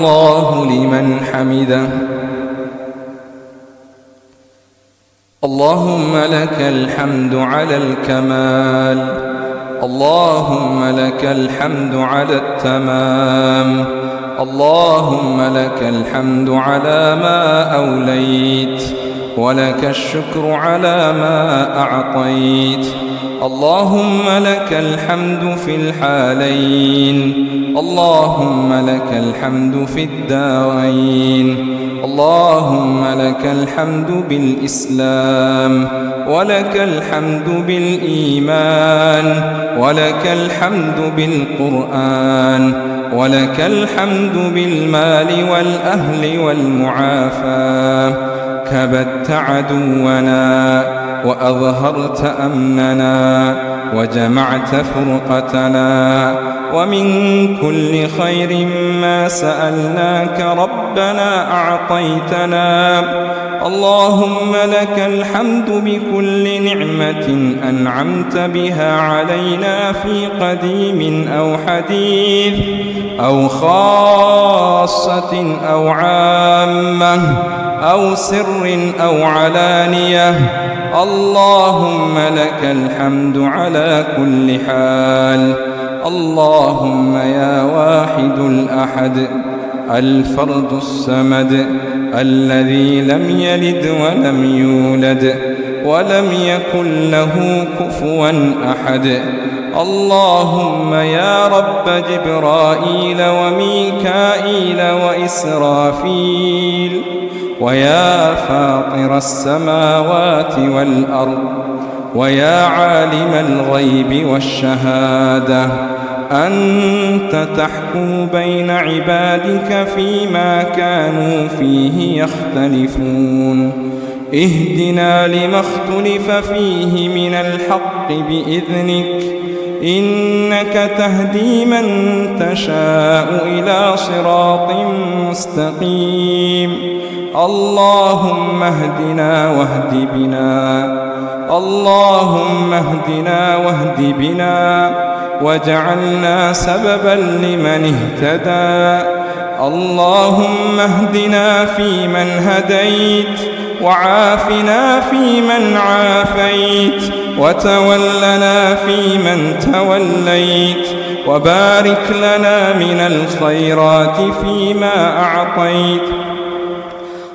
الله لمن حمده. اللهم لك الحمد على الكمال، اللهم لك الحمد على التمام، اللهم لك الحمد على ما أوليت، ولك الشكر على ما أعطيت. اللهم لك الحمد في الحالين، اللهم لك الحمد في الدارين. اللهم لك الحمد بالإسلام، ولك الحمد بالإيمان، ولك الحمد بالقرآن، ولك الحمد بالمال والأهل والمعافاة. كبت عدونا وأظهرت أمننا وجمعت فرقتنا، ومن كل خير ما سألناك ربنا أعطيتنا. اللهم لك الحمد بكل نعمة أنعمت بها علينا في قديم أو حديث أو خاصة أو عامة أو سر أو علانية. اللهم لك الحمد على كل حال. اللهم يا واحد الأحد الفرد الصمد الذي لم يلد ولم يولد ولم يكن له كفوا أحد. اللهم يا رب جبرائيل وميكائيل وإسرافيل، ويا فاطر السماوات والأرض، ويا عالم الغيب والشهادة، أنت تحكم بين عبادك فيما كانوا فيه يختلفون. اهدنا لما اختلف فيه من الحق بإذنك، إنك تهدي من تشاء إلى صراط مستقيم. اللهم اهدنا واهد بنا، اللهم اهدنا واهد بنا، واجعلنا سببا لمن اهتدى. اللهم اهدنا فيمن هديت، وعافنا فيمن عافيت، وتولنا فيمن توليت، وبارك لنا من الخيرات فيما أعطيت،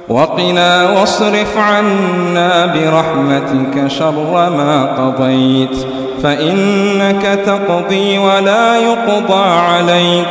وقنا واصرف عنا برحمتك شر ما قضيت، فإنك تقضي ولا يقضى عليك،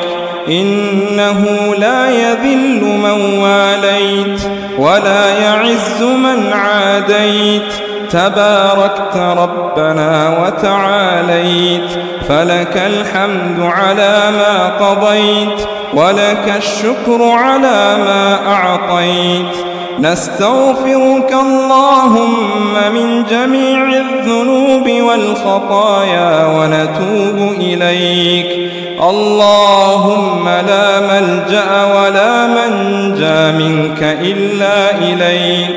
إنه لا يذل من واليت ولا يعز من عاديت. تباركت ربنا وتعاليت، فلك الحمد على ما قضيت، ولك الشكر على ما أعطيت. نستغفرك اللهم من جميع الذنوب والخطايا ونتوب إليك. اللهم لا ملجأ ولا منجى منك إلا إليك.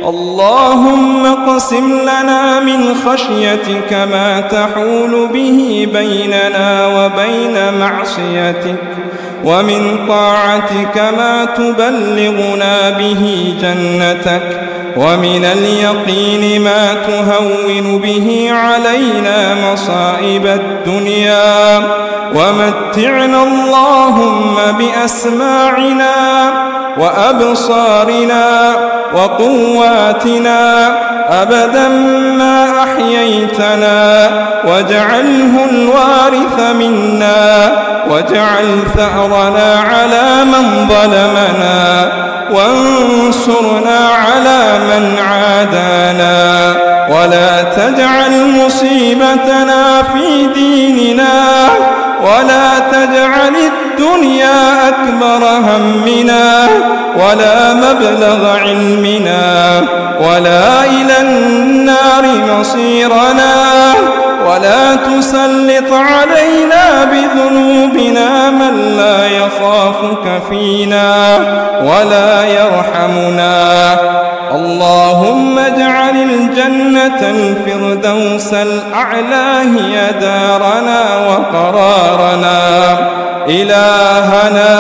اللهم اقسم لنا من خشيتك ما تحول به بيننا وبين معصيتك، ومن طاعتك ما تبلغنا به جنتك، ومن اليقين ما تهون به علينا مصائب الدنيا. ومتعنا اللهم بأسماعنا وأبصارنا وقواتنا أبدا ما أحييتنا، واجعله الوارث منا، واجعل ثأرنا على من ظلمنا، وانصرنا على من عادانا، ولا تجعل مصيبتنا في ديننا، ولا تجعل الدنيا أكبر همنا، ولا مبلغ علمنا، ولا إلى النار مصيرنا، ولا تسلط علينا بذنوبنا من لا يخافك فينا ولا يرحمنا. اللهم اجعل الجنة الفردوس الأعلى هي دارنا وقرارنا. إلهنا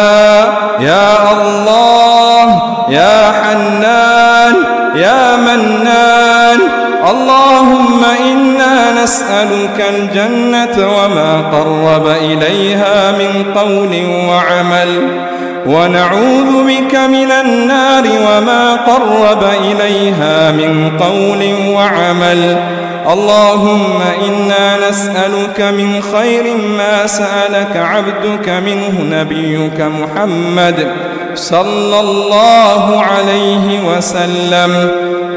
يا الله يا حنان يا منان. اللهم إنا نسألك الجنة وما قرب إليها من قول وعمل، ونعوذ بك من النار وما قرب إليها من قول وعمل. اللهم إنا نسألك من خير ما سألك عبدك منه نبيك محمد صلى الله عليه وسلم.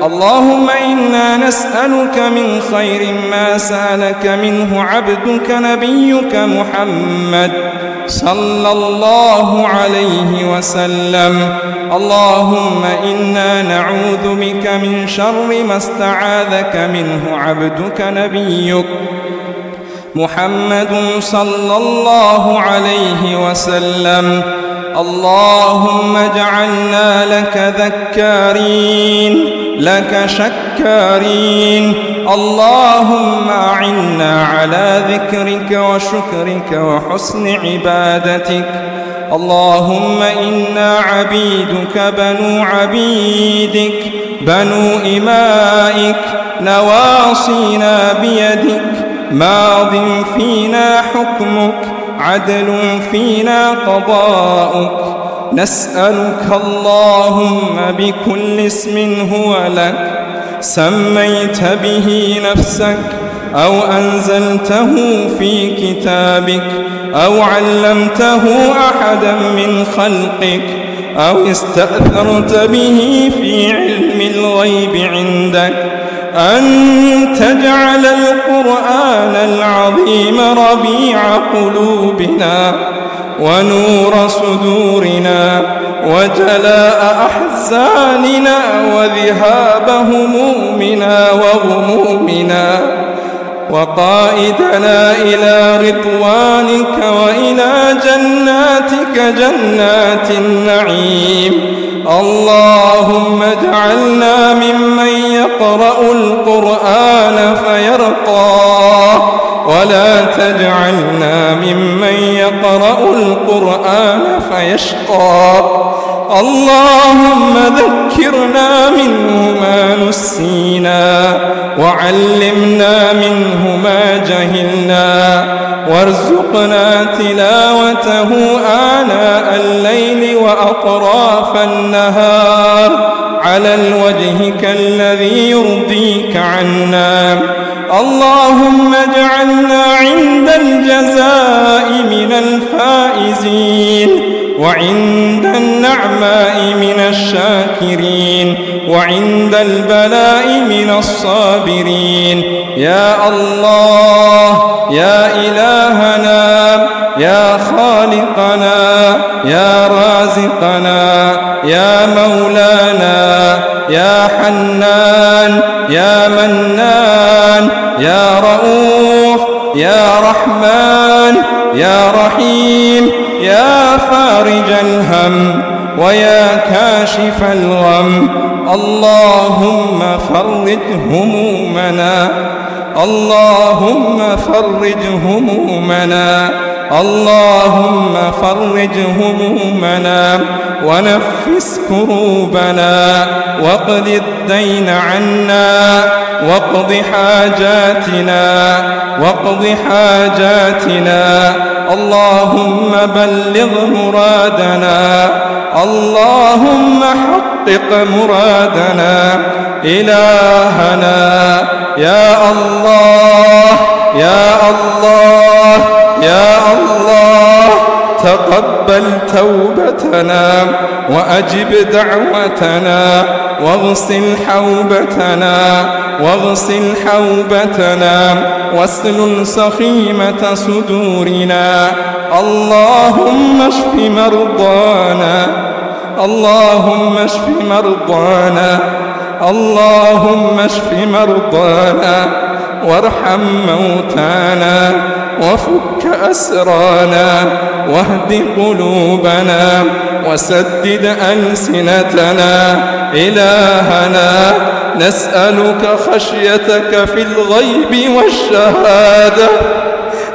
اللهم إنا نسألك من خير ما سألك منه عبدك نبيك محمد صلى الله عليه وسلم. اللهم إنا نعوذ بك من شر ما استعاذك منه عبدك نبيك محمد صلى الله عليه وسلم. اللهم اجعلنا لك ذكارين لك شكارين. اللهم أعنا على ذكرك وشكرك وحسن عبادتك. اللهم إنا عبيدك بنو عبيدك بنو إمائك، نواصينا بيدك، ماض فينا حكمك، عدل فينا قضاؤك. نسألك اللهم بكل اسم هو لك سميت به نفسك أو أنزلته في كتابك أو علمته أحدا من خلقك أو استأثرت به في علم الغيب عندك أن تجعل القرآن العظيم ربيع قلوبنا ونور صدورنا وجلاء أحزاننا وذهاب همومنا وغمومنا، وقائدنا إلى رضوانك وإلى جناتك جنات النعيم. اللهم اجعلنا ممن يقرأ القرآن فيرقى، ولا تجعلنا ممن يقرأ القرآن فيشقى. اللهم ذكرنا منه ما نسينا، وعلمنا منه ما جهلنا، وارزقنا تلاوته آناء الليل وأطراف النهار على الوجه كالذي يرضيك عنا. اللهم اجعلنا عند الجزاء من الفائزين، وعند النعماء من الشاكرين، وعند البلاء من الصابرين. يا الله يا إلهنا يا خالقنا يا رازقنا يا مولانا يا حنان يا منان يا رؤوف يا رحمن يا رحيم يا فارج الهم ويا كاشف الغم. اللهم فرج همومنا، اللهم فرج همومنا، اللهم فرج همومنا ونفس كروبنا، واقض الدين عنا، واقض حاجاتنا، واقض حاجاتنا. اللهم بلغ مرادنا، اللهم حقق مرادنا. إلهنا يا الله يا الله يا الله، تقبل توبتنا وأجب دعوتنا، واغسل حوبتنا، واغسل حوبتنا، واسلل سخيمة صدورنا. اللهم اشف مرضانا، اللهم اشف مرضانا، اللهم اشف مرضانا، وارحم موتانا، وفك أسرانا، واهد قلوبنا، وسدد ألسنتنا. إلهنا نسألك خشيتك في الغيب والشهادة،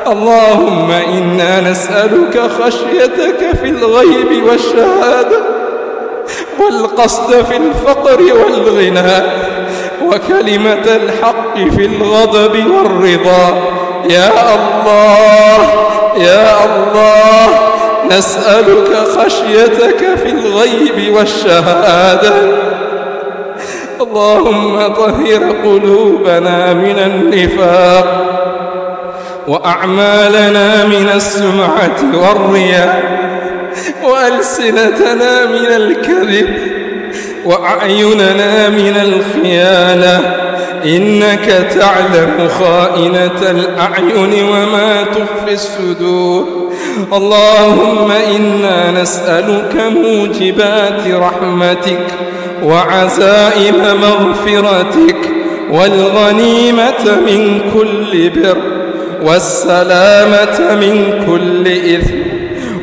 اللهم إنا نسألك خشيتك في الغيب والشهادة، والقصد في الفقر والغنى، وكلمة الحق في الغضب والرضا. يا الله يا الله، نسألك خشيتك في الغيب والشهادة. اللهم طهر قلوبنا من النفاق، وأعمالنا من السمعة والرياء، وألسنتنا من الكذب، وأعيننا من الخيانة. إنك تعلم خائنة الأعين وما تخفي الصدور. اللهم إنا نسألك موجبات رحمتك، وعزائم مغفرتك، والغنيمة من كل بر، والسلامة من كل إثم،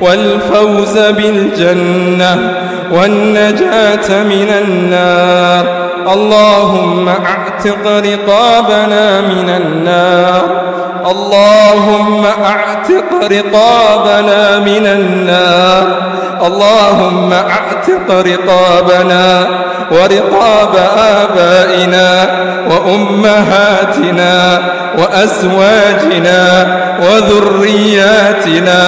والفوز بالجنة، والنجاة من النار. اللهم اعتق رقابنا من النار، اللهم اعتق رقابنا من النار، اللهم اعتق رقابنا ورقاب آبائنا وأمهاتنا وأزواجنا وذرياتنا،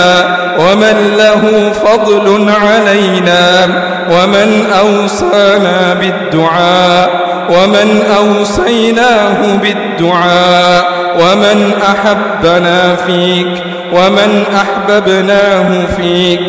ومن له فضل علينا، ومن أوصانا بالدعاء، ومن أوصيناه بالدعاء، ومن أحبنا فيك، ومن أحببناه فيك.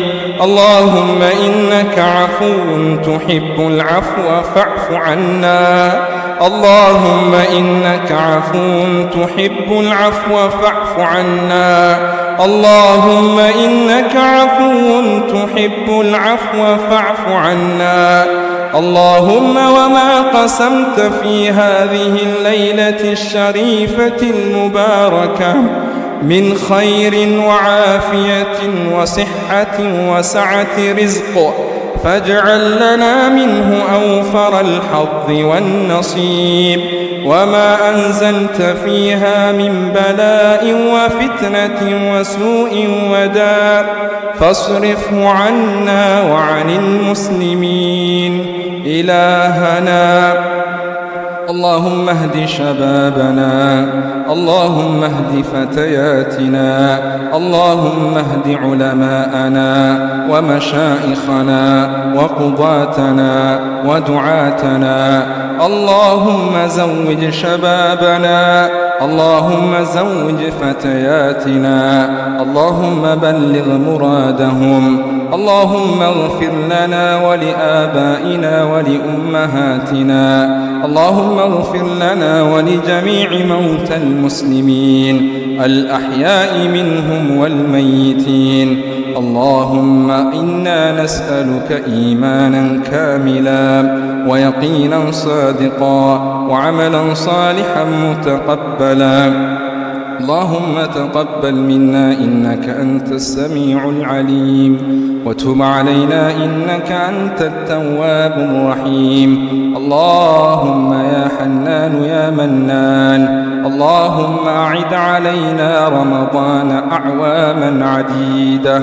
اللهم إنك عفو تحب العفو فاعف عنا، اللهم إنك عفو تحب العفو فاعف عنا، اللهم إنك عفو تحب العفو فاعف عنا. اللهم وما قسمت في هذه الليلة الشريفة المباركة من خير وعافية وصحة وسعة رزق، فاجعل لنا منه أوفر الحظ والنصيب. وما أنزلت فيها من بلاء وفتنة وسوء وداء، فاصرفه عنا وعن المسلمين. إلهنا اللهم اهد شبابنا، اللهم اهد فتياتنا، اللهم اهد علماءنا ومشائخنا وقضاتنا ودعاتنا. اللهم زوج شبابنا، اللهم زوج فتياتنا، اللهم بلغ مرادهم. اللهم اغفر لنا ولآبائنا ولأمهاتنا، اللهم اغفر لنا ولجميع موتى المسلمين الأحياء منهم والميتين. اللهم إنا نسألك إيمانا كاملا ويقينا صادقا وعملا صالحا متقبلا. اللهم تقبل منا إنك أنت السميع العليم، وتب علينا إنك أنت التواب الرحيم. اللهم يا حنان يا منان، اللهم أعد علينا رمضان أعواما عديدة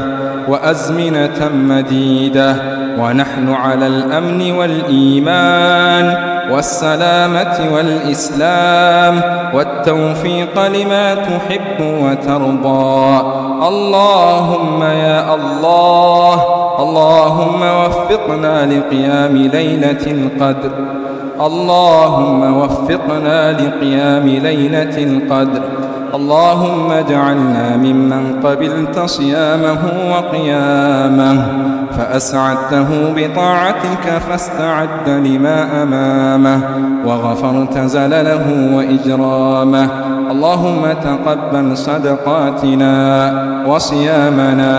وأزمنة مديدة، ونحن على الأمن والإيمان والسلامة والإسلام والتوفيق لما تحب وترضى. اللهم يا الله، اللهم وفقنا لقيام ليلة القدر، اللهم وفقنا لقيام ليلة القدر. اللهم اجعلنا ممن قبلت صيامه وقيامه، فأسعدته بطاعتك فاستعد لما أمامه، وغفرت زلله وإجرامه. اللهم تقبل صدقاتنا وصيامنا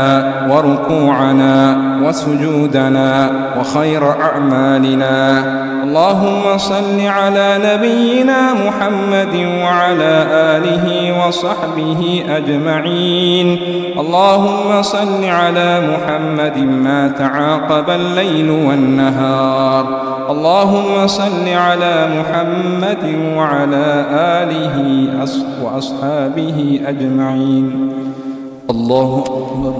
وركوعنا وسجودنا وخير أعمالنا. اللهم صل على نبينا محمد وعلى آله وصحبه أجمعين. اللهم صل على محمد ما تعاقب الليل والنهار. اللهم صل على محمد وعلى آله وأصحابه أجمعين. الله أكبر.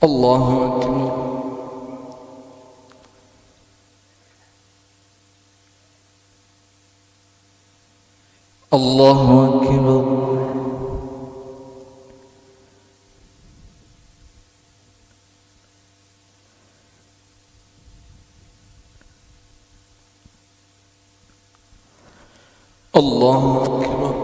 الله أكبر. الله أكبر. الله أكبر.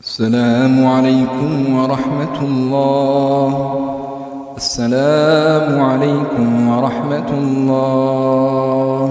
السلام عليكم ورحمة الله. السلام عليكم ورحمة الله.